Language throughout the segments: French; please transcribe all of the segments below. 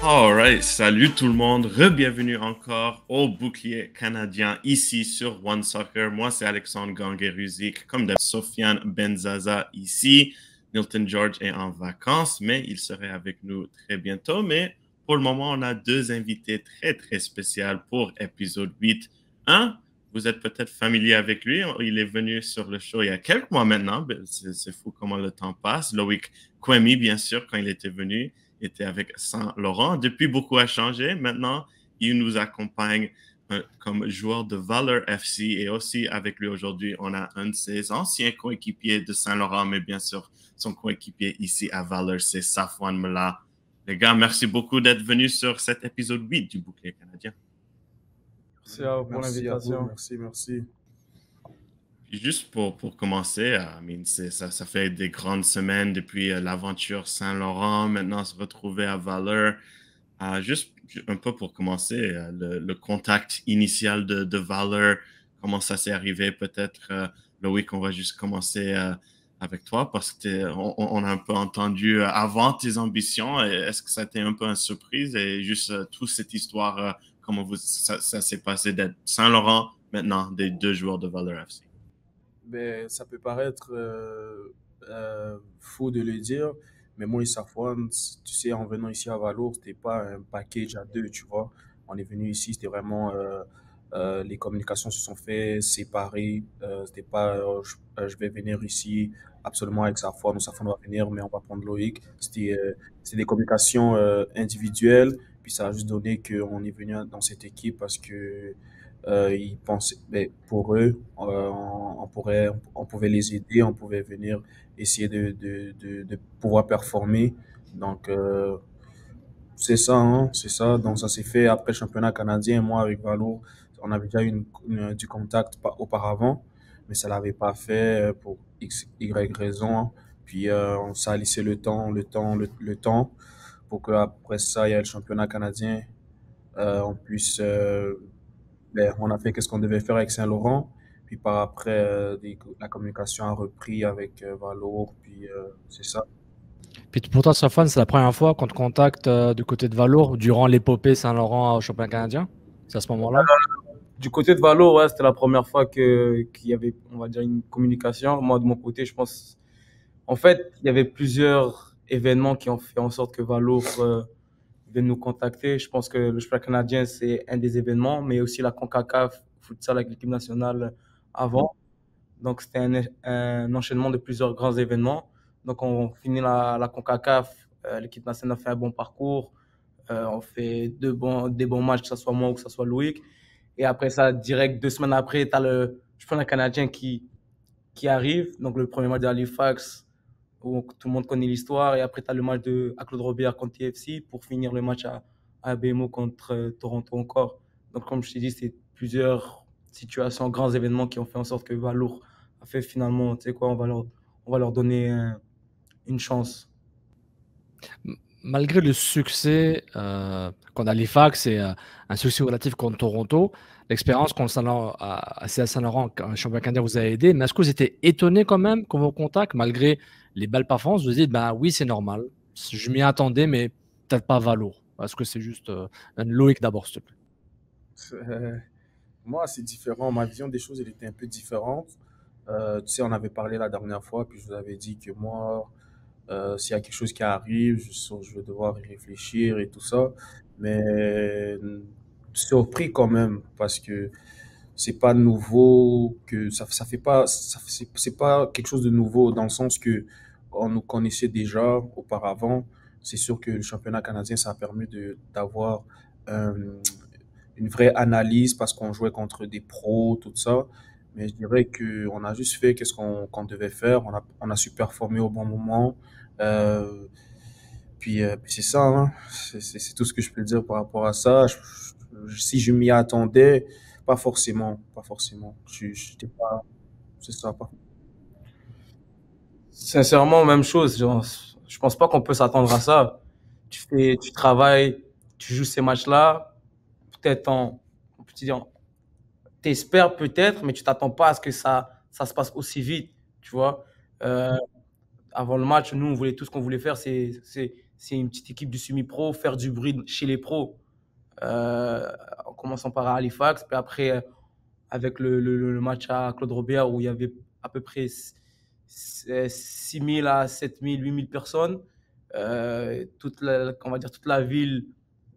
Alright, salut tout le monde, re-bienvenue encore au Bouclier canadien ici sur One Soccer. Moi, c'est Alexandre Ganguer-Ruzic, comme d'habitude, Sofiane Benzaza ici. Milton George est en vacances, mais il serait avec nous très bientôt. Mais pour le moment, on a deux invités très, très spéciaux pour épisode 8. Un, vous êtes peut-être familier avec lui. Il est venu sur le show il y a quelques mois maintenant. C'est fou comment le temps passe. Loïc Kwemi, bien sûr, quand il était venu était avec Saint-Laurent. Depuis, beaucoup a changé. Maintenant, il nous accompagne comme joueur de Valor FC et aussi avec lui aujourd'hui, on a un de ses anciens coéquipiers de Saint-Laurent, mais bien sûr, son coéquipier ici à Valor, c'est Safwan Mela. Les gars, merci beaucoup d'être venus sur cet épisode 8 du Bouclier canadien. Merci à vous pour Merci à vous, l'invitation. merci. Puis juste pour commencer, ça fait des grandes semaines depuis l'aventure Saint-Laurent, maintenant se retrouver à Valeur. Juste un peu pour commencer, le contact initial de Valor, comment ça s'est arrivé peut-être, Loïc, on va juste commencer avec toi parce que on a un peu entendu avant tes ambitions. Est-ce que ça a été un peu une surprise et juste toute cette histoire, comment ça s'est passé d'être Saint-Laurent maintenant des deux joueurs de Valor FC? Ben, ça peut paraître faux de le dire, mais moi et Safwan, tu sais, en venant ici à Valour, c'était pas un package à deux, tu vois. On est venu ici, c'était vraiment les communications se sont fait séparer. C'était pas je vais venir ici absolument avec Safwan ou Safwan va venir, mais on va prendre Loïc. C'était des communications individuelles, puis ça a juste donné qu'on est venu dans cette équipe parce que ils pensaient, ben, pour eux, on pouvait les aider, on pouvait venir essayer de pouvoir performer. Donc, c'est ça, hein, c'est ça. Donc, ça s'est fait après le championnat canadien. Moi, avec Valo, on avait déjà eu du contact auparavant, mais ça l'avait pas fait pour X, Y raison, hein. Puis, on s'est laissé le temps pour qu'après ça, il y ait le championnat canadien, on puisse ben, on a fait qu'est-ce qu'on devait faire avec Saint-Laurent. Puis par après, la communication a repris avec Valo. Puis c'est ça. Puis pour toi, Safwan, c'est la première fois qu'on te contacte du côté de Valour durant l'épopée Saint-Laurent au championnat canadien? C'est à ce moment-là? Du côté de Valo, ouais, c'était la première fois qu'il y avait, on va dire, une communication. Moi, de mon côté, je pense, en fait, il y avait plusieurs événements qui ont fait en sorte que Valo vienne nous contacter. Je pense que le championnat canadien, c'est un des événements, mais aussi la CONCACAF futsal avec l'équipe nationale avant. Donc, c'était un enchaînement de plusieurs grands événements. Donc, on finit la CONCACAF, l'équipe nationale fait un bon parcours, on fait des bons matchs, que ce soit moi ou que ce soit Loïc. Et après ça, direct, 2 semaines après, tu as le championnat canadien qui arrive. Donc, le premier match d'Halifax, où tout le monde connaît l'histoire. Et après, tu as le match à Claude Robert contre TFC pour finir le match à BMO contre Toronto encore. Donc, comme je t'ai dit, c'est plusieurs situations, grands événements qui ont fait en sorte que Valour a fait finalement, tu sais quoi, on va leur donner une chance. Malgré le succès contre Halifax et un succès relatif contre Toronto, l'expérience contre CA Saint-Laurent, un championnat canadien, vous a aidé. Mais est-ce que vous étiez étonné quand même qu'on vous contacte, malgré les belles performances? Vous vous dites, ben oui, c'est normal. Je m'y attendais, mais peut-être pas Valour. Est-ce que c'est juste un Loïc d'abord, s'il te plaît? Euh, Moi, c'est différent. Ma vision des choses, elle était un peu différente. Tu sais, on avait parlé la dernière fois, puis je vous avais dit que moi, s'il y a quelque chose qui arrive, je vais devoir y réfléchir et tout ça. Mais surpris quand même, parce que c'est pas nouveau, que ça fait pas, c'est pas quelque chose de nouveau dans le sens que on nous connaissait déjà auparavant. C'est sûr que le championnat canadien, ça a permis d'avoir euh, une vraie analyse parce qu'on jouait contre des pros, tout ça. Mais je dirais que on a juste fait qu'est-ce qu'on devait faire. On a su performer au bon moment. Euh, puis c'est ça, hein. C'est tout ce que je peux dire par rapport à ça. Si je m'y attendais, pas forcément, pas forcément. J'étais pas, c'est ça, pas. Sincèrement, même chose. Genre, je pense pas qu'on peut s'attendre à ça. Tu travailles, tu joues ces matchs-là, peut-être on peut dire, t'espères peut-être, mais tu t'attends pas à ce que ça se passe aussi vite, tu vois. Euh, Avant le match, nous, on voulait tout ce qu'on voulait faire, c'est c'est une petite équipe du semi-pro, faire du bruit chez les pros, en commençant par Halifax, puis après, avec le match à Claude Robert où il y avait à peu près 6 000 à 7 000, 8 000 personnes. On va dire toute la ville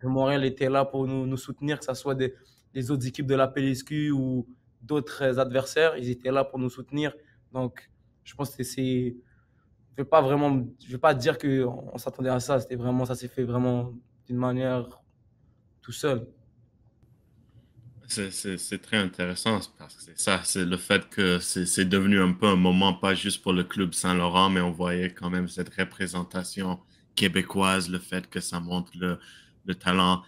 de Montréal était là pour nous soutenir, que ce soit des autres équipes de la PLSQ ou d'autres adversaires. Ils étaient là pour nous soutenir. Donc, je pense que c'est. Je vais pas dire qu'on s'attendait à ça. C'était vraiment, ça s'est fait vraiment d'une manière tout seul. C'est très intéressant parce que c'est ça, c'est le fait que c'est devenu un peu un moment, pas juste pour le club Saint-Laurent, mais on voyait quand même cette représentation québécoise, le fait que ça montre le talent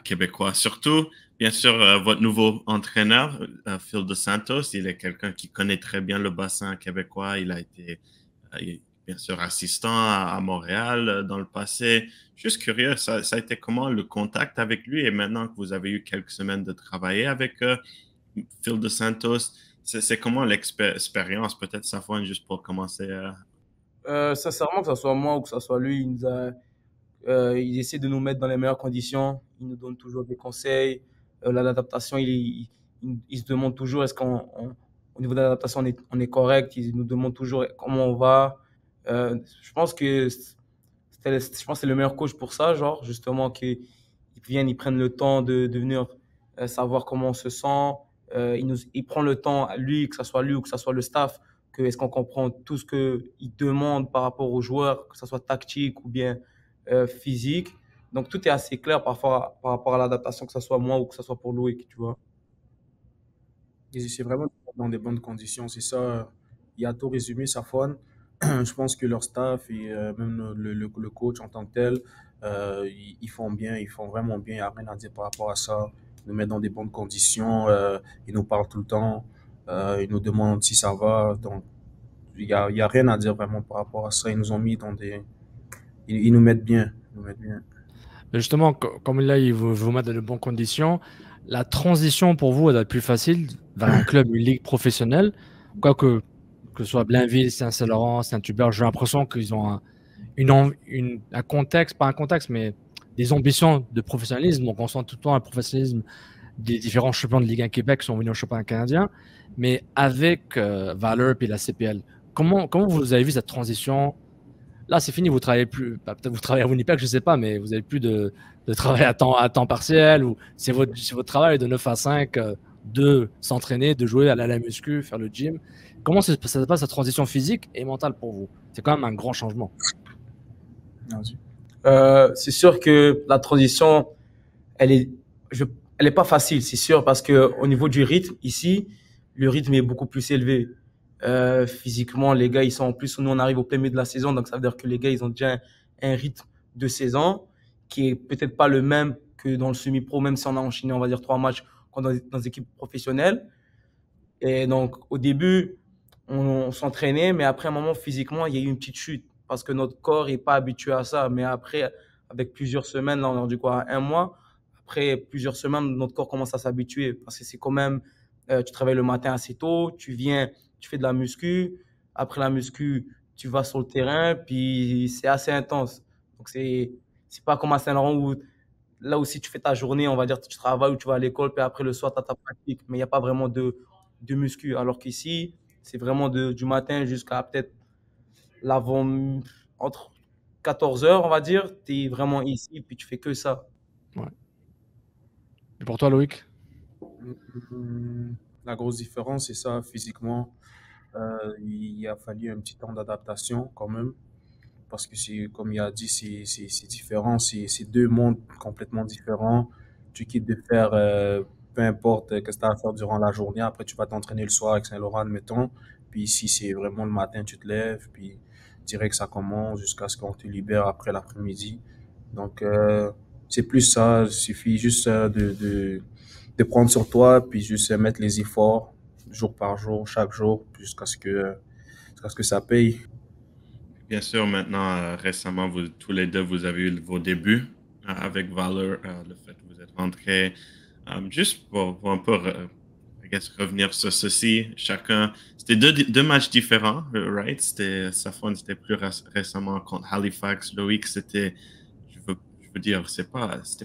québécois. Surtout, bien sûr, votre nouveau entraîneur, Phil Dos Santos, il est quelqu'un qui connaît très bien le bassin québécois. Il a été, bien sûr, assistant à Montréal dans le passé. Juste curieux, ça a été comment le contact avec lui et maintenant que vous avez eu quelques semaines de travailler avec Phil Dos Santos, c'est comment l'expérience, peut-être Safwan, juste pour commencer. Sincèrement, que ce soit moi ou que ce soit lui, il essaie de nous mettre dans les meilleures conditions. Il nous donne toujours des conseils. L'adaptation, il se demande toujours au niveau de l'adaptation, on est correct. Il nous demande toujours comment on va. Je pense que c'est le meilleur coach pour ça, genre, justement, qu'ils viennent, ils prennent le temps de venir savoir comment on se sent. Il prend le temps, lui, que ce soit lui ou que ce soit le staff, que est-ce qu'on comprend tout ce qu'il demande par rapport aux joueurs, que ce soit tactique ou bien physique. Donc, tout est assez clair par rapport à l'adaptation, que ce soit moi ou que ce soit pour Loïc, tu vois. Ils essaient vraiment de mettre dans des bonnes conditions. C'est ça. Il y a tout résumé, Safwan. Je pense que leur staff et même le coach en tant que tel, ils font bien, ils font vraiment bien. Il n'y a rien à dire par rapport à ça. Ils nous mettent dans des bonnes conditions. Ils nous parlent tout le temps. Ils nous demandent si ça va. Donc, il y a rien à dire vraiment par rapport à ça. Ils nous ont mis dans des. Ils nous mettent bien. Ils nous mettent bien. Mais justement, comme là, ils vous mettent dans de bonnes conditions, la transition pour vous, elle doit être plus facile vers un club, une ligue professionnelle. Quoique, que ce soit Blainville, Saint-Laurent, Saint-Hubert, j'ai l'impression qu'ils ont un contexte, pas un contexte, mais des ambitions de professionnalisme. Donc, on sent tout le temps un professionnalisme des différents champions de Ligue 1 Québec qui sont venus au championnat canadien. Mais avec Valor et la CPL, comment vous avez vu cette transition? Là, c'est fini, vous travaillez plus, bah, peut-être vous travaillez à Winnipeg, je sais pas, mais vous n'avez plus de travail à temps partiel ou c'est votre travail de 9 à 5, de s'entraîner, de jouer, aller à la muscu, faire le gym. Comment ça se passe, cette transition physique et mentale pour vous? C'est quand même un grand changement. Vas-y. C'est sûr que la transition, elle est, elle est pas facile, c'est sûr, parce que au niveau du rythme, ici, le rythme est beaucoup plus élevé. Physiquement, les gars, ils sont en plus, nous, on arrive au plein milieu de la saison, donc ça veut dire que les gars, ils ont déjà un rythme de saison qui est peut-être pas le même que dans le semi-pro, même si on a enchaîné, on va dire, 3 matchs comme dans des équipes professionnelles. Et donc, au début, on s'entraînait, mais après un moment, physiquement, il y a eu une petite chute parce que notre corps est pas habitué à ça. Mais après, avec plusieurs semaines, là, on a rendu quoi, un mois. Après plusieurs semaines, notre corps commence à s'habituer parce que c'est quand même, tu travailles le matin assez tôt, tu viens, tu fais de la muscu. Après la muscu, tu vas sur le terrain, puis c'est assez intense. Donc, c'est pas comme à Saint-Laurent où là aussi tu fais ta journée, on va dire, tu travailles ou tu vas à l'école, puis après le soir, tu as ta pratique. Mais il n'y a pas vraiment de muscu. Alors qu'ici, c'est vraiment du matin jusqu'à peut-être l'avant, entre 14 heures, on va dire, tu es vraiment ici, puis tu fais que ça. Ouais. Et pour toi, Loïc? La grosse différence, c'est ça, physiquement. Il a fallu un petit temps d'adaptation quand même, parce que c'est, comme il a dit, c'est différent, c'est deux mondes complètement différents. Tu quittes de faire, peu importe ce que tu as à faire durant la journée, après tu vas t'entraîner le soir avec Saint-Laurent, admettons. Puis ici, c'est vraiment le matin, tu te lèves, puis direct ça commence jusqu'à ce qu'on te libère après l'après-midi. Donc, c'est plus ça, il suffit juste de prendre sur toi, puis juste mettre les efforts jour par jour, chaque jour, jusqu'à ce que ça paye. Bien sûr, maintenant, récemment, tous les deux, vous avez eu vos débuts avec Valor, le fait que vous êtes rentrés. Juste pour un peu guess, revenir sur ceci. Chacun, c'était deux matchs différents, right? Safwan, c'était plus récemment contre Halifax. Loïc, je veux dire, c'était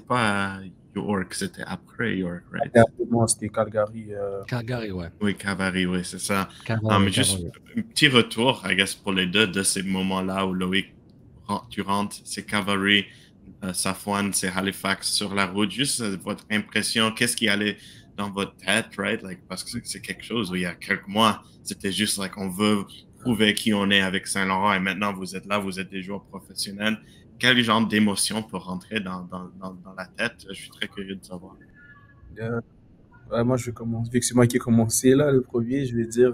pas à York, c'était après York, right? Moi, c'était Calgary. Calgary, ouais. Oui, Cavari, oui, c'est ça. Calgary, Mais juste Calgary. un petit retour, I guess, pour les deux de ces moments-là où Loïc, tu rentres, c'est Cavari, Safwan, c'est Halifax sur la route. Juste votre impression, qu'est-ce qui allait dans votre tête, right? Like, parce que c'est quelque chose où il y a quelques mois, c'était juste like, on veut prouver qui on est avec Saint-Laurent et maintenant vous êtes là, vous êtes des joueurs professionnels. Quel genre d'émotion peut rentrer dans la tête? Je suis très curieux de savoir. Euh, Moi, je vais commencer. Vu que c'est moi qui ai commencé là, le premier, je vais dire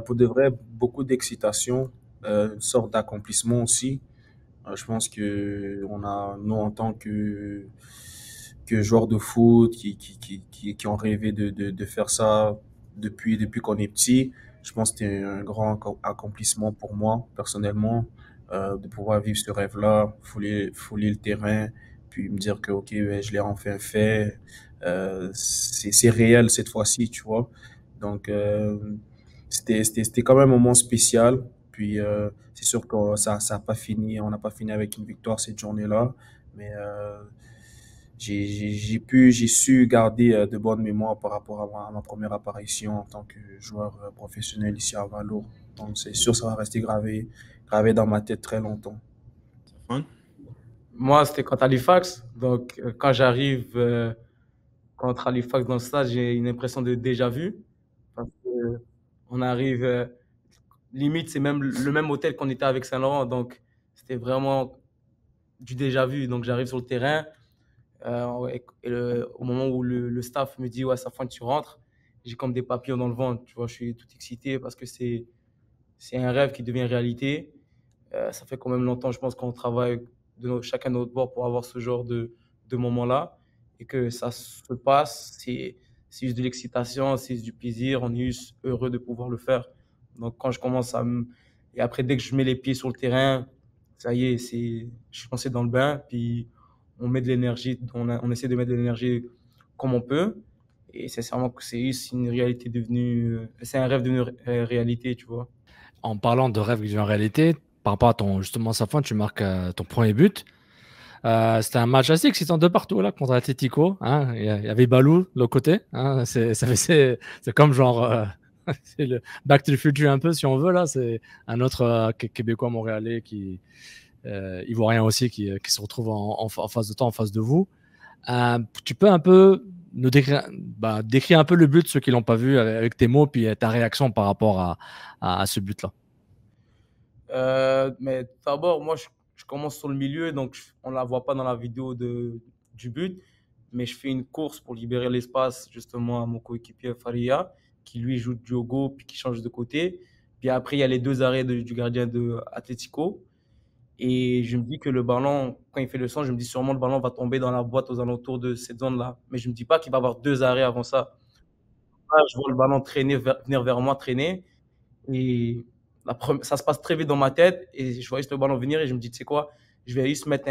pour de vrai, beaucoup d'excitation, une sorte d'accomplissement aussi. Je pense que nous en tant que joueurs de foot qui ont rêvé de faire ça depuis qu'on est petit, je pense que c'était un grand accomplissement pour moi, personnellement, de pouvoir vivre ce rêve-là, fouler le terrain, puis me dire que, ok, ouais, je l'ai enfin fait. C'est réel cette fois-ci, tu vois. Donc, c'était quand même un moment spécial. Puis, c'est sûr que ça a pas fini, on n'a pas fini avec une victoire cette journée-là. Mais j'ai su garder de bonnes mémoires par rapport à ma première apparition en tant que joueur professionnel ici à Valo. Donc, c'est sûr, ça va rester gravé dans ma tête très longtemps. Safwan? Moi, c'était contre Halifax. Donc, quand j'arrive contre Halifax dans le stade, j'ai une impression de déjà vu. Parce que on arrive, limite, c'est même le même hôtel qu'on était avec Saint-Laurent. Donc, c'était vraiment du déjà vu. Donc, j'arrive sur le terrain. Au moment où le staff me dit, ouais, Safwan, tu rentres, j'ai comme des papillons dans le ventre. Tu vois, je suis tout excité parce que c'est un rêve qui devient réalité. Ça fait quand même longtemps, je pense, qu'on travaille chacun de notre bord pour avoir ce genre de moment-là et que ça se passe. C'est juste de l'excitation, c'est juste du plaisir. On est juste heureux de pouvoir le faire. Donc, quand je commence et après, dès que je mets les pieds sur le terrain, ça y est, je suis lancé dans le bain. Puis, on met de l'énergie, on essaie de mettre de l'énergie comme on peut. Et sincèrement, c'est une réalité c'est un rêve devenu réalité, tu vois. En parlant de rêve en réalité, par rapport à justement Safwan, tu marques ton premier but. C'était un match assez excitant de partout là contre Atletico. Hein. Il y avait Balou de l'autre côté. Hein. C'est comme genre c'est le Back to the Future un peu si on veut là. C'est un autre Québécois montréalais ivoirien aussi qui se retrouve en face de toi, en face de vous. Tu peux un peu nous décrire un peu le but, ceux qui l'ont pas vu, avec tes mots puis ta réaction par rapport à ce but-là. Mais d'abord, moi, je commence sur le milieu, donc on ne la voit pas dans la vidéo du but, mais je fais une course pour libérer l'espace justement à mon coéquipier Faria, qui lui joue Diogo, puis qui change de côté. Puis après, il y a les deux arrêts du gardien de Atlético. Et je me dis que le ballon, quand il fait le centre, je me dis sûrement le ballon va tomber dans la boîte aux alentours de cette zone-là. Mais je ne me dis pas qu'il va y avoir deux arrêts avant ça. Là, je vois le ballon venir vers moi, traîner. Et ça se passe très vite dans ma tête. Et je vois juste le ballon venir et je me dis, tu sais quoi, je vais juste mettre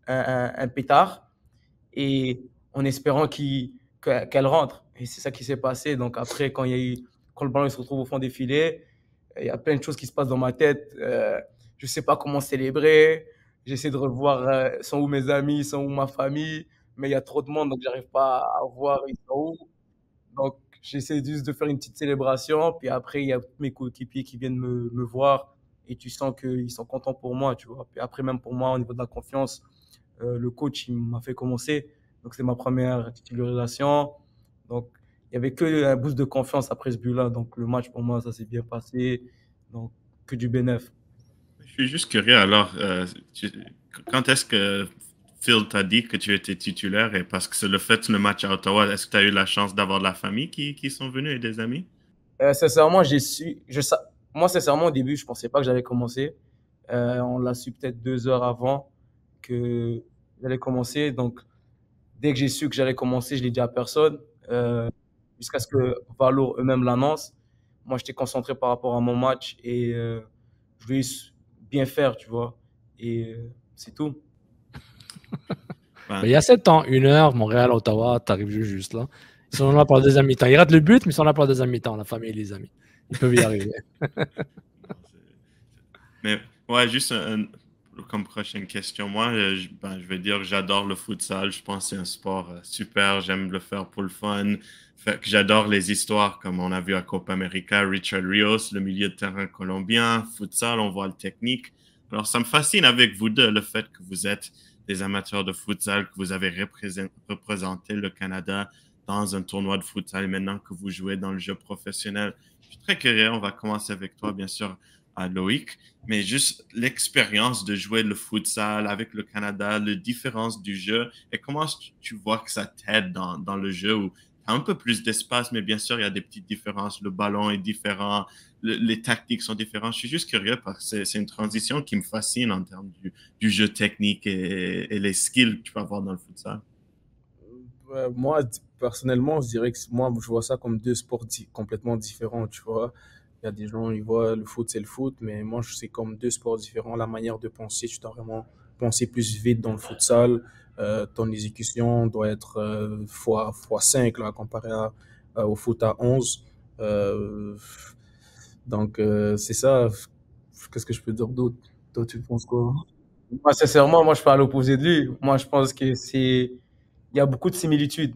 un pétard et en espérant qu'elle rentre. Et c'est ça qui s'est passé. Donc après, quand le ballon il se retrouve au fond des filets, il y a plein de choses qui se passent dans ma tête. Je ne sais pas comment célébrer. J'essaie de revoir sont où mes amis, sont où ma famille. Mais il y a trop de monde, donc j'arrive pas à voir ils sont où. Donc, j'essaie juste de faire une petite célébration. Puis après, il y a tous mes coéquipiers qui viennent me voir. Et tu sens qu'ils sont contents pour moi, tu vois. Puis après, même pour moi, au niveau de la confiance, le coach, il m'a fait commencer. Donc, c'est ma première titularisation. Donc, il n'y avait que un boost de confiance après ce but-là. Donc, le match, pour moi, ça s'est bien passé. Donc, que du bénéf. Je suis juste curieux, alors, quand est-ce que Phil t'a dit que tu étais titulaire et parce que c'est le match à Ottawa, est-ce que tu as eu la chance d'avoir de la famille qui sont venus et des amis? Sincèrement, moi, sincèrement, au début, je pensais pas que j'allais commencer. On l'a su peut-être 2 heures avant que j'allais commencer. Donc, dès que j'ai su que j'allais commencer, je l'ai dit à personne, jusqu'à ce que Valo eux-mêmes l'annoncent. Moi, j'étais concentré par rapport à mon match et je voulais bien faire, tu vois. Et c'est tout. Il y a 7 ans, 1 heure, Montréal, Ottawa, tu arrives juste là. Ils sont là pour le deuxième mi-temps. Ils ratent le but, mais ils sont là pour le deuxième mi-temps, la famille et les amis. Ils peuvent y arriver. Mais ouais, juste comme prochaine question, moi, je vais dire que j'adore le futsal. Je pense que c'est un sport super. J'aime le faire pour le fun. Fait que j'adore les histoires comme on a vu à Copa América, Richard Rios, le milieu de terrain colombien, futsal, on voit le technique. Alors, ça me fascine avec vous deux, le fait que vous êtes des amateurs de futsal, que vous avez représenté le Canada dans un tournoi de futsal et maintenant que vous jouez dans le jeu professionnel. Je suis très curieux. On va commencer avec toi, bien sûr, à Loïc, mais juste l'expérience de jouer le futsal avec le Canada, la différence du jeu et comment tu vois que ça t'aide dans le jeu où tu as un peu plus d'espace, mais bien sûr, il y a des petites différences. Le ballon est différent, les tactiques sont différentes. Je suis juste curieux parce que c'est une transition qui me fascine en termes du jeu technique et les skills que tu peux avoir dans le futsal. Moi, personnellement, je dirais que moi, je vois ça comme deux sports complètement différents, tu vois. Il y a des gens, ils voient le foot, c'est le foot, mais moi, c'est comme deux sports différents. La manière de penser, tu dois vraiment penser plus vite dans le futsal. Ton exécution doit être fois 5 là, comparé au foot à 11. Euh, c'est ça. Qu'est-ce que je peux dire d'autre? Toi, tu penses quoi? Moi, sincèrement, moi, je suis à l'opposé de lui. Moi, je pense que il y a beaucoup de similitudes.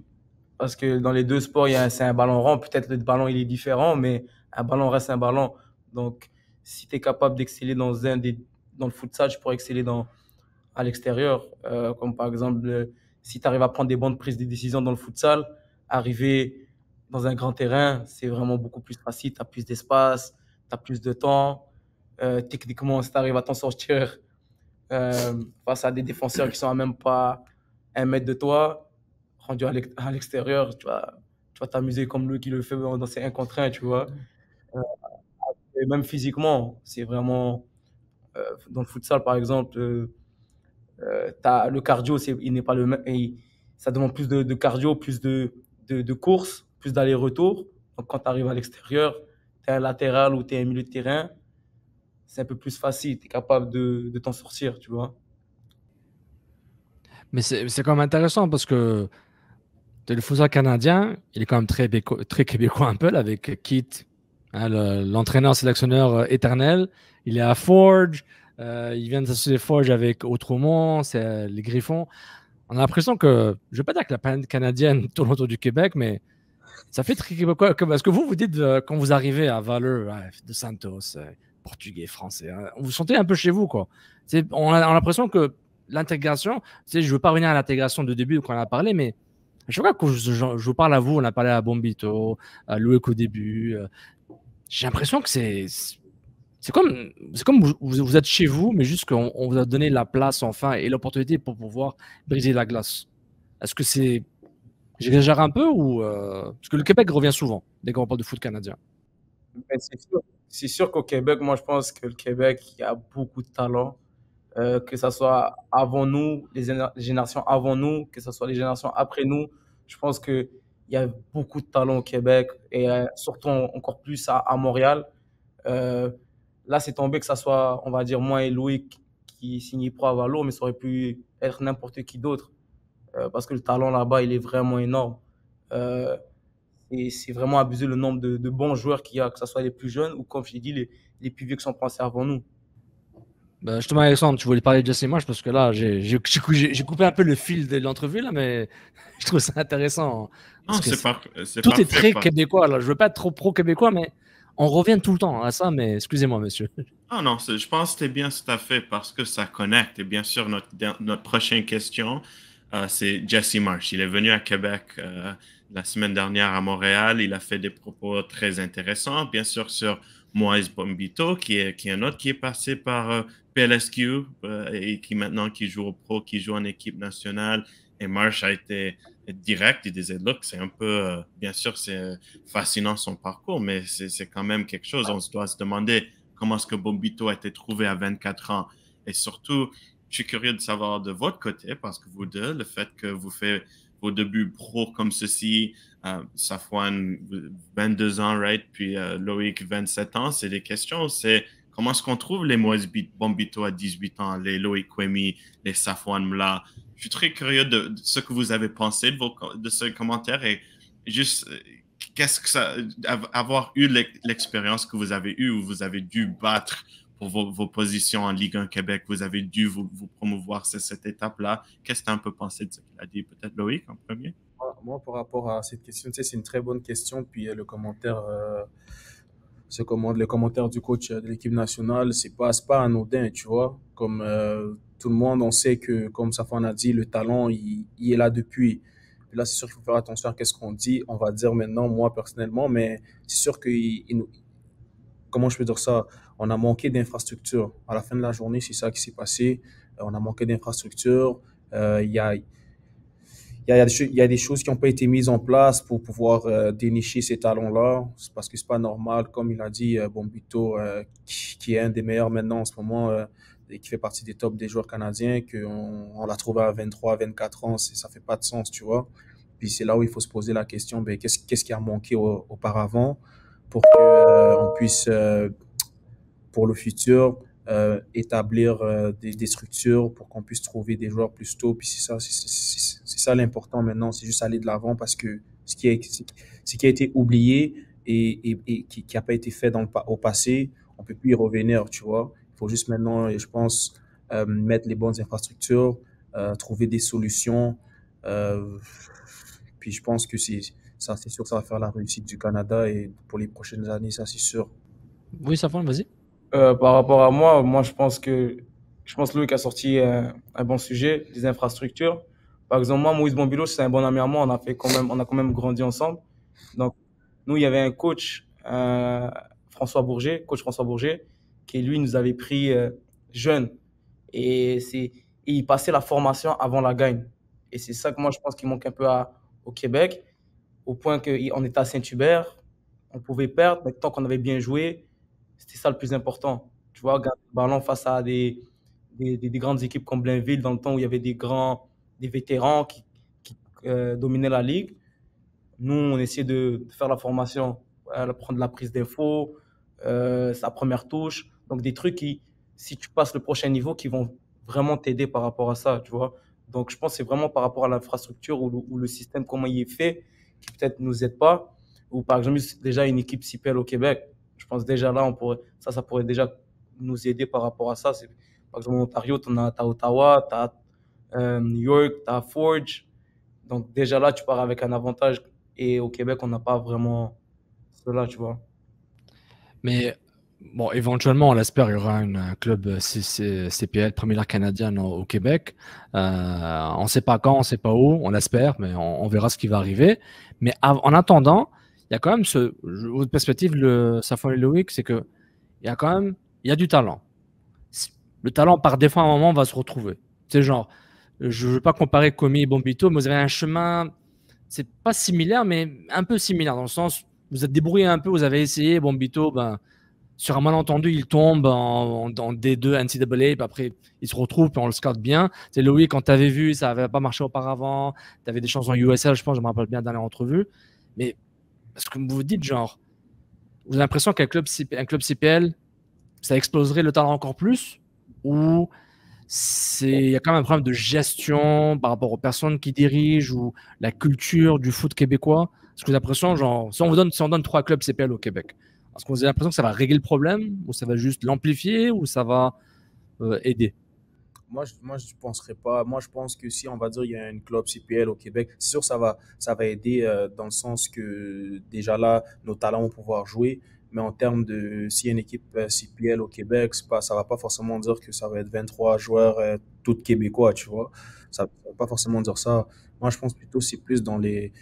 Parce que dans les deux sports, c'est un ballon rond. Peut-être le ballon, il est différent, mais un ballon reste un ballon. Donc, si tu es capable d'exceller dans le futsal, tu pourrais exceller à l'extérieur. Comme par exemple, si tu arrives à prendre des bonnes prises de décision dans le futsal, arriver dans un grand terrain, c'est vraiment beaucoup plus facile. Tu as plus d'espace, tu as plus de temps. Techniquement, si tu arrives à t'en sortir face à des défenseurs qui sont à même pas 1 mètre de toi, rendu à l'extérieur, tu vas t'amuser comme lui qui le fait dans ses 1 contre 1, tu vois. Euh, et même physiquement, c'est vraiment, dans le futsal par exemple, le cardio, il n'est pas le même, ça demande plus de cardio, plus de course, plus d'aller-retour. Donc quand tu arrives à l'extérieur, tu es un latéral ou tu es un milieu de terrain, c'est un peu plus facile, tu es capable de t'en sortir, tu vois. Mais c'est quand même intéressant parce que le futsal canadien, il est quand même très québécois un peu, là, avec Keith, hein, l'entraîneur sélectionneur éternel. Il est à Forge. Il vient de s'associer Forge avec Autremont, c'est les Griffons. On a l'impression que, je ne vais pas dire que la planète canadienne tourne autour du Québec, mais ça fait très québécois. Parce que vous dites, quand vous arrivez à Valeur, ouais, de Santos, portugais, français, hein, vous sentez un peu chez vous, quoi. On a l'impression que l'intégration, je ne veux pas revenir à l'intégration de début qu'on a parlé, mais je vois que je vous parle à vous, on a parlé à Bombito, à Loïc au début. J'ai l'impression que c'est comme vous êtes chez vous, mais juste qu'on vous a donné la place enfin et l'opportunité pour pouvoir briser la glace. Est-ce que j'exagère un peu ou parce que le Québec revient souvent dès qu'on parle de foot canadien. Mais c'est sûr qu'au Québec, moi, je pense que le Québec, il y a beaucoup de talent. Que ce soit avant nous, les générations avant nous, que ce soit les générations après nous. Je pense qu'il y a beaucoup de talent au Québec et surtout encore plus à Montréal. Euh, Là, c'est tombé que ça soit, on va dire, moi et Loïc qui signent pro à Valo, mais ça aurait pu être n'importe qui d'autre. Parce que le talent là-bas, il est vraiment énorme. Euh, et c'est vraiment abusé le nombre de bons joueurs qu'il y a, que ce soit les plus jeunes ou, comme je l'ai dit, les plus vieux qui sont passés avant nous. Ben, justement, Alexandre, tu voulais parler de Jesse Marsh parce que là, j'ai coupé un peu le fil de l'entrevue là, mais je trouve ça intéressant parce Non, que c'est tout est parfait. très québécois. Là. Je veux pas être trop pro-québécois, mais on revient tout le temps à ça. Mais excusez-moi, monsieur. Ah non, je pense que c'était bien tout à fait parce que ça connecte. Et bien sûr, notre prochaine question, c'est Jesse Marsh. Il est venu à Québec la semaine dernière à Montréal. Il a fait des propos très intéressants, bien sûr, sur Moïse Bombito, qui est un autre qui est passé par PLSQ et qui joue au pro, qui joue en équipe nationale. Et Marsh a été direct. Il disait, look, c'est un peu, bien sûr, c'est fascinant son parcours, mais c'est quand même quelque chose. On doit se demander comment est-ce que Bombito a été trouvé à 24 ans. Et surtout, je suis curieux de savoir de votre côté, parce que vous deux, le fait que vous faites vos débuts pro comme ceci, Safwan, 22 ans, right? Puis Loïc, 27 ans, c'est des questions. C'est comment est-ce qu'on trouve les Moïse Bombito à 18 ans, les Loïc Kwemi, les Safwan Mla? Je suis très curieux de ce que vous avez pensé de ce commentaire et juste, qu'est-ce que ça, avoir eu l'expérience que vous avez eue où vous avez dû battre pour vos positions en Ligue 1 Québec, vous avez dû vous promouvoir cette étape-là. Qu'est-ce que tu as un peu pensé de ce qu'il a dit? Peut-être Loïc en premier? Moi, par rapport à cette question, tu sais, c'est une très bonne question. Puis le commentaire du coach de l'équipe nationale, c'est pas anodin, tu vois. Comme tout le monde, on sait que, comme Safan a dit, le talent, il est là depuis. Puis là, c'est sûr qu'il faut faire attention à ce qu'on dit. On va dire maintenant, moi personnellement, mais c'est sûr que, comment je peux dire ça, on a manqué d'infrastructures. À la fin de la journée, c'est ça qui s'est passé. On a manqué d'infrastructures. Il y a il y a des choses qui n'ont pas été mises en place pour pouvoir dénicher ces talents-là. C'est parce que c'est pas normal, comme il a dit, Bombito, qui est un des meilleurs maintenant en ce moment, et qui fait partie des top des joueurs canadiens, on l'a trouvé à 23, 24 ans, ça fait pas de sens, tu vois. Puis c'est là où il faut se poser la question, ben, qu'est-ce qui a manqué auparavant pour que on puisse pour le futur, établir des structures pour qu'on puisse trouver des joueurs plus tôt. Puis c'est ça l'important maintenant, c'est juste aller de l'avant parce que ce qui a été oublié et qui a pas été fait au passé, on peut plus y revenir, tu vois. Il faut juste maintenant, je pense, mettre les bonnes infrastructures, trouver des solutions. Euh, puis je pense que c'est sûr que ça va faire la réussite du Canada et pour les prochaines années, ça c'est sûr. Oui, Safan, vas-y. Par rapport à moi, je pense que Loïc a sorti un bon sujet, les infrastructures. Par exemple, moi, Moïse Bombilo, c'est un bon ami à moi. On a quand même grandi ensemble. Donc, nous, il y avait un coach, coach François Bourget, qui lui nous avait pris jeunes. Et il passait la formation avant la gagne. Et c'est ça que moi, je pense qu'il manque un peu au Québec, au point qu'on était à Saint-Hubert, on pouvait perdre, mais tant qu'on avait bien joué, c'était ça le plus important. Tu vois, garder le ballon face à des grandes équipes comme Blainville, dans le temps où il y avait des vétérans qui dominaient la ligue. Nous, on essayait de faire la formation, prendre la prise d'info, sa première touche. Donc, des trucs qui, si tu passes le prochain niveau, qui vont vraiment t'aider par rapport à ça, tu vois. Donc, je pense que c'est vraiment par rapport à l'infrastructure ou le système, comment il est fait, qui peut-être nous aide pas. Ou par exemple, déjà une équipe CPL au Québec. Je pense déjà là, ça pourrait déjà nous aider par rapport à ça. Par exemple, en Ontario, t'as Ottawa, t'as New York, t'as Forge. Donc déjà là, tu pars avec un avantage. Et au Québec, on n'a pas vraiment cela, tu vois. Mais bon, éventuellement, on l'espère, il y aura un club CPL, Premier League canadienne au Québec. On ne sait pas quand, on ne sait pas où, on l'espère, mais on verra ce qui va arriver. Mais en attendant, il y a quand même votre perspective, Safon et Loïc, c'est que il y a du talent. Le talent, par défaut, à un moment, va se retrouver. C'est genre, je ne veux pas comparer Komi et Bombito, mais vous avez un chemin, c'est pas similaire, mais un peu similaire, dans le sens, vous êtes débrouillé un peu, vous avez essayé, Bombito, ben, sur un malentendu, il tombe en D2 NCAA, puis après, il se retrouve, puis on le scoute bien. C'est Loïc, quand tu avais vu, ça n'avait pas marché auparavant, tu avais des chances en USL, je pense, je me rappelle bien dans les entrevues. Mais parce que vous vous dites, genre, vous avez l'impression qu'un club CPL, ça exploserait le talent encore plus, ou il y a quand même un problème de gestion par rapport aux personnes qui dirigent ou la culture du foot québécois. Est-ce que vous avez l'impression, genre, si on donne 3 clubs CPL au Québec, est-ce que vous avez l'impression que ça va régler le problème ou ça va juste l'amplifier ou ça va aider? Moi, je penserais pas. Moi, je pense que si on va dire il y a un club CPL au Québec, c'est sûr que ça va aider dans le sens que déjà là, nos talents vont pouvoir jouer. Mais en termes de s'il y a une équipe CPL au Québec, ça va pas forcément dire que ça va être 23 joueurs tous québécois, tu vois. Ça va pas forcément dire ça. Moi, je pense plutôt c'est plus dans les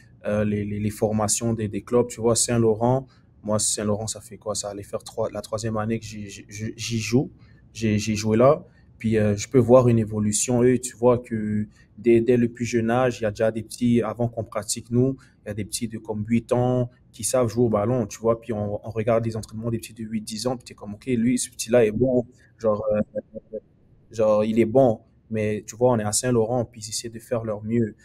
formations des clubs. Tu vois, Saint-Laurent, moi, Saint-Laurent, ça fait quoi? Ça allait faire la troisième année que j'y joue. J'ai joué là. Puis je peux voir une évolution. Eux, tu vois que dès le plus jeune âge, il y a déjà des petits, avant qu'on pratique nous, il y a des petits de comme 8 ans qui savent jouer au ballon, tu vois. Puis on regarde les entraînements des petits de 8 10 ans, puis tu es comme, OK, lui, ce petit-là est bon. Genre, il est bon. Mais tu vois, on est à Saint-Laurent, puis ils essaient de faire leur mieux.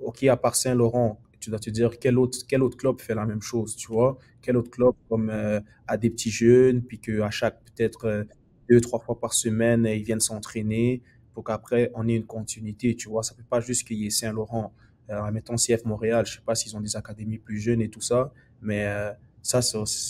OK, à part Saint-Laurent, tu dois te dire quel autre club fait la même chose, tu vois? Quel autre club comme a des petits jeunes, puis qu'à chaque peut-être 2 3 fois par semaine, ils viennent s'entraîner pour qu'après on ait une continuité, tu vois? Ça peut pas juste qu'il y ait Saint-Laurent. Mettons CF Montréal, je sais pas s'ils ont des académies plus jeunes et tout ça, mais ça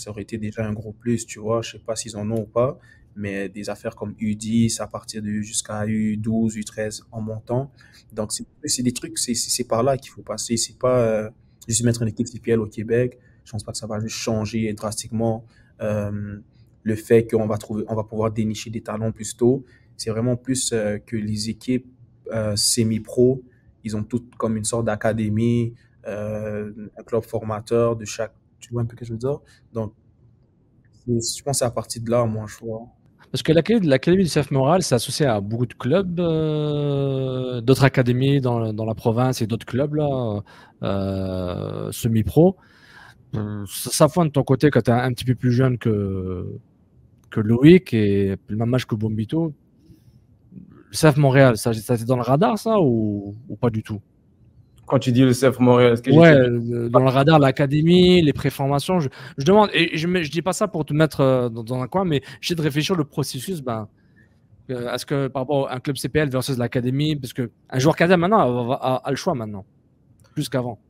aurait été déjà un gros plus, tu vois. Je sais pas s'ils en ont ou pas, mais des affaires comme U10 à partir de jusqu'à U12, U13 en montant. Donc, c'est des trucs, c'est par là qu'il faut passer. C'est pas juste mettre une équipe CPL au Québec. Je pense pas que ça va juste changer drastiquement le fait on va pouvoir dénicher des talents plus tôt. C'est vraiment plus que les équipes semi-pro, ils ont toutes comme une sorte d'académie, un club formateur de chaque. Tu vois un peu ce que je veux dire? Donc, je pense que c'est à partir de là, moi, je vois. Parce que l'académie du CF Montréal, c'est associé à beaucoup de clubs, d'autres académies dans la province et d'autres clubs là, semi-pro. Ça de ton côté quand tu es un petit peu plus jeune que Loïc et le même âge que Bombito. Le CF Montréal, ça t'est dans le radar ça ou pas du tout? Quand tu dis le CF Montréal, est-ce que Ouais, j'étais dans le radar, l'académie, les préformations. Je demande, et je dis pas ça pour te mettre dans un coin, mais j'essaie de réfléchir le processus. Est-ce que par rapport à un club CPL versus l'académie, parce que un joueur cadet maintenant a le choix maintenant, plus qu'avant.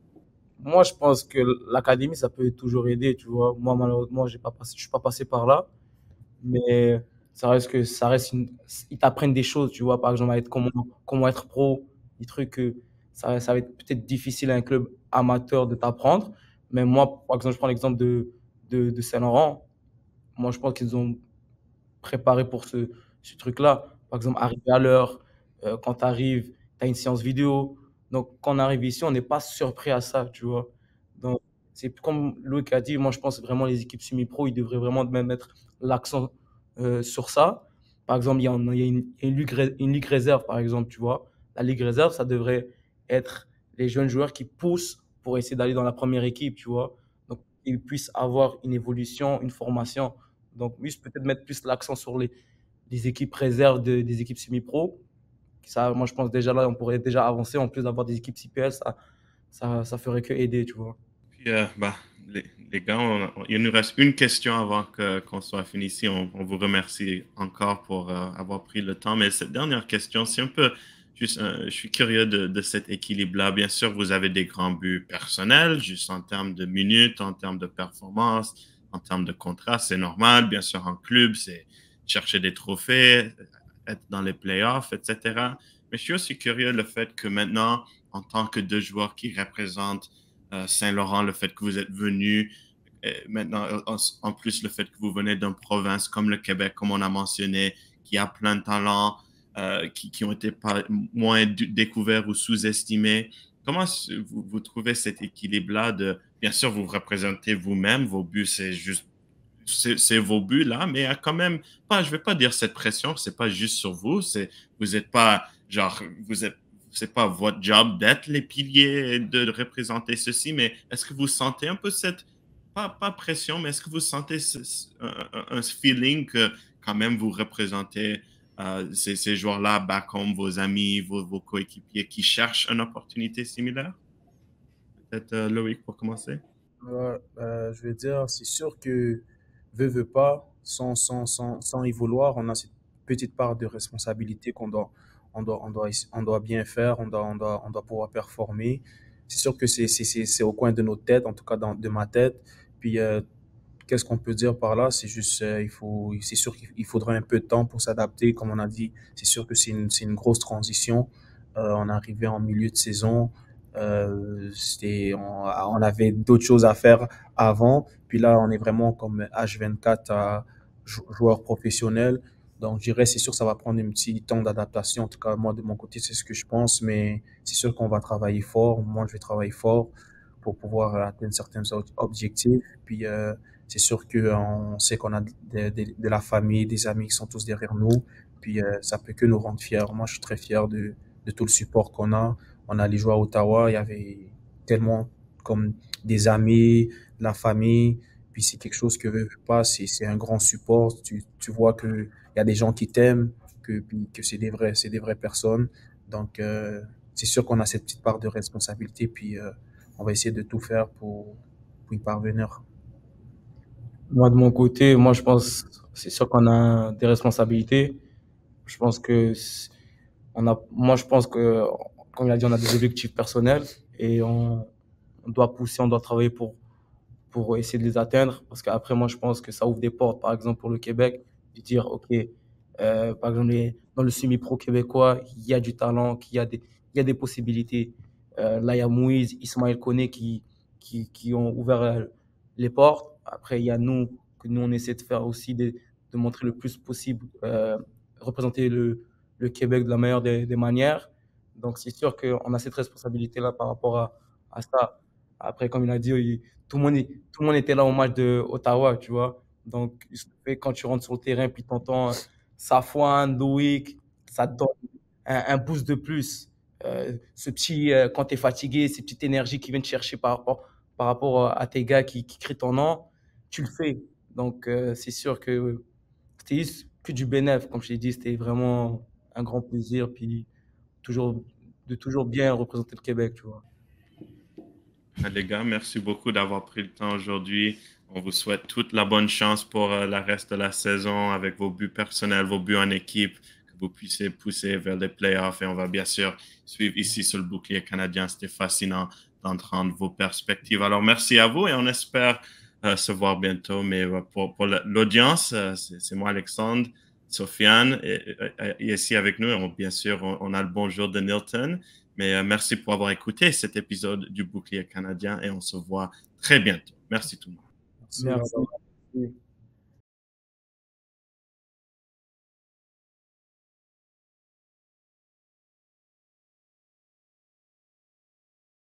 Moi, je pense que l'académie, ça peut toujours aider, tu vois. Moi, malheureusement, je suis pas passé par là, mais ils t'apprennent des choses, tu vois. Par exemple, comment être pro, des trucs que ça va être peut-être difficile à un club amateur de t'apprendre. Mais moi, par exemple, je prends l'exemple de Saint-Laurent. Moi, je pense qu'ils ont préparé pour ce truc-là. Par exemple, arriver à l'heure, quand tu arrives, tu as une séance vidéo. Donc, quand on arrive ici, on n'est pas surpris à ça, tu vois. Donc, c'est comme Loïc a dit, moi, je pense que vraiment les équipes semi-pro, ils devraient vraiment même mettre l'accent sur ça. Par exemple, il y a une ligue réserve, par exemple, tu vois. La ligue réserve, ça devrait être les jeunes joueurs qui poussent pour essayer d'aller dans la première équipe, tu vois. Donc, ils puissent avoir une évolution, une formation. Donc, juste peut-être mettre plus l'accent sur les équipes réserves des équipes semi-pro. Ça, moi, je pense déjà là, on pourrait déjà avancer. En plus d'avoir des équipes CPL, ça ferait que aider, tu vois. Puis, les gars, il nous reste une question avant qu'on soit fini ici. On vous remercie encore pour avoir pris le temps. Mais cette dernière question, c'est un peu juste, je suis curieux de cet équilibre-là. Bien sûr, vous avez des grands buts personnels, juste en termes de minutes, en termes de performance, en termes de contrat, c'est normal. Bien sûr, en club, c'est chercher des trophées, être dans les playoffs, etc. Mais je suis aussi curieux le fait que maintenant, en tant que deux joueurs qui représentent Saint-Laurent, le fait que vous êtes venu, maintenant, en plus, le fait que vous venez d'une province comme le Québec, comme on a mentionné, qui a plein de talents, qui ont été moins découverts ou sous-estimés. Comment vous trouvez cet équilibre-là de, bien sûr, vous représentez vous-même, vos buts, c'est juste, c'est vos buts là, mais il y a quand même pas, je vais pas dire cette pression, c'est pas juste sur vous, vous êtes pas, genre, c'est pas votre job d'être les piliers et de représenter ceci, mais est-ce que vous sentez un peu cette, pas pression, mais est-ce que vous sentez un feeling que quand même vous représentez ces joueurs-là, back home, vos amis, vos coéquipiers qui cherchent une opportunité similaire? Peut-être Loïc pour commencer. Ouais, je veux dire, c'est sûr que veut pas, sans y vouloir, on a cette petite part de responsabilité on doit bien faire, on doit pouvoir performer. C'est sûr que c'est au coin de notre tête, en tout cas de ma tête. Puis, qu'est-ce qu'on peut dire par là? C'est juste, c'est sûr qu'il faudra un peu de temps pour s'adapter. Comme on a dit, c'est sûr que c'est une grosse transition. On est arrivé en milieu de saison. On avait d'autres choses à faire avant. Puis là, on est vraiment comme H24 à joueur professionnel. Donc, je dirais, c'est sûr que ça va prendre un petit temps d'adaptation. En tout cas, moi, de mon côté, c'est ce que je pense. Mais c'est sûr qu'on va travailler fort. Moi, je vais travailler fort pour pouvoir atteindre certains objectifs. Puis, c'est sûr qu'on sait qu'on a de la famille, des amis qui sont tous derrière nous. Puis, ça peut que nous rendre fiers. Moi, je suis très fier de tout le support qu'on a. On allait jouer à Ottawa, il y avait tellement comme des amis, de la famille. Puis c'est quelque chose que veux pas, c'est un grand support. Tu vois que il y a des gens qui t'aiment, puis que c'est des vraies personnes. Donc c'est sûr qu'on a cette petite part de responsabilité, puis on va essayer de tout faire pour y parvenir. Moi, de mon côté, moi, je pense, c'est sûr qu'on a des responsabilités. Je pense que moi, je pense que, comme il a dit, on a des objectifs personnels et on doit pousser, on doit travailler pour essayer de les atteindre. Parce qu'après, moi, je pense que ça ouvre des portes, par exemple, pour le Québec, de dire, OK, par exemple, dans le semi-pro québécois, il y a du talent, il y a des possibilités. Là, il y a Moïse, Ismaël Koné qui ont ouvert les portes. Après, il y a nous, que nous, on essaie de faire aussi, de montrer le plus possible, représenter le Québec de la meilleure des manières. Donc, c'est sûr qu'on a cette responsabilité-là par rapport à ça. Après, comme il a dit, tout le monde était là au match de Ottawa, tu vois. Donc, quand tu rentres sur le terrain, puis tu entends Safwan, Loïc, ça te donne un boost de plus. Quand tu es fatigué, cette petite énergie qui vient te chercher par rapport à tes gars qui crient ton nom, tu le fais. Donc, c'est sûr que c'était juste que du bénéf. Comme je t'ai dit, c'était vraiment un grand plaisir. Puis, toujours bien représenter le Québec, tu vois. Les gars, merci beaucoup d'avoir pris le temps aujourd'hui. On vous souhaite toute la bonne chance pour le reste de la saison avec vos buts personnels, vos buts en équipe, que vous puissiez pousser vers les playoffs. Et on va bien sûr suivre ici sur le bouclier canadien. C'était fascinant d'entendre vos perspectives. Alors, merci à vous et on espère se voir bientôt. Mais pour l'audience, c'est moi, Alexandre, Sofiane, et ici avec nous. Et bien sûr, on a le bonjour de Nilton. Mais merci pour avoir écouté cet épisode du Bouclier canadien et on se voit très bientôt. Merci tout le monde. Merci.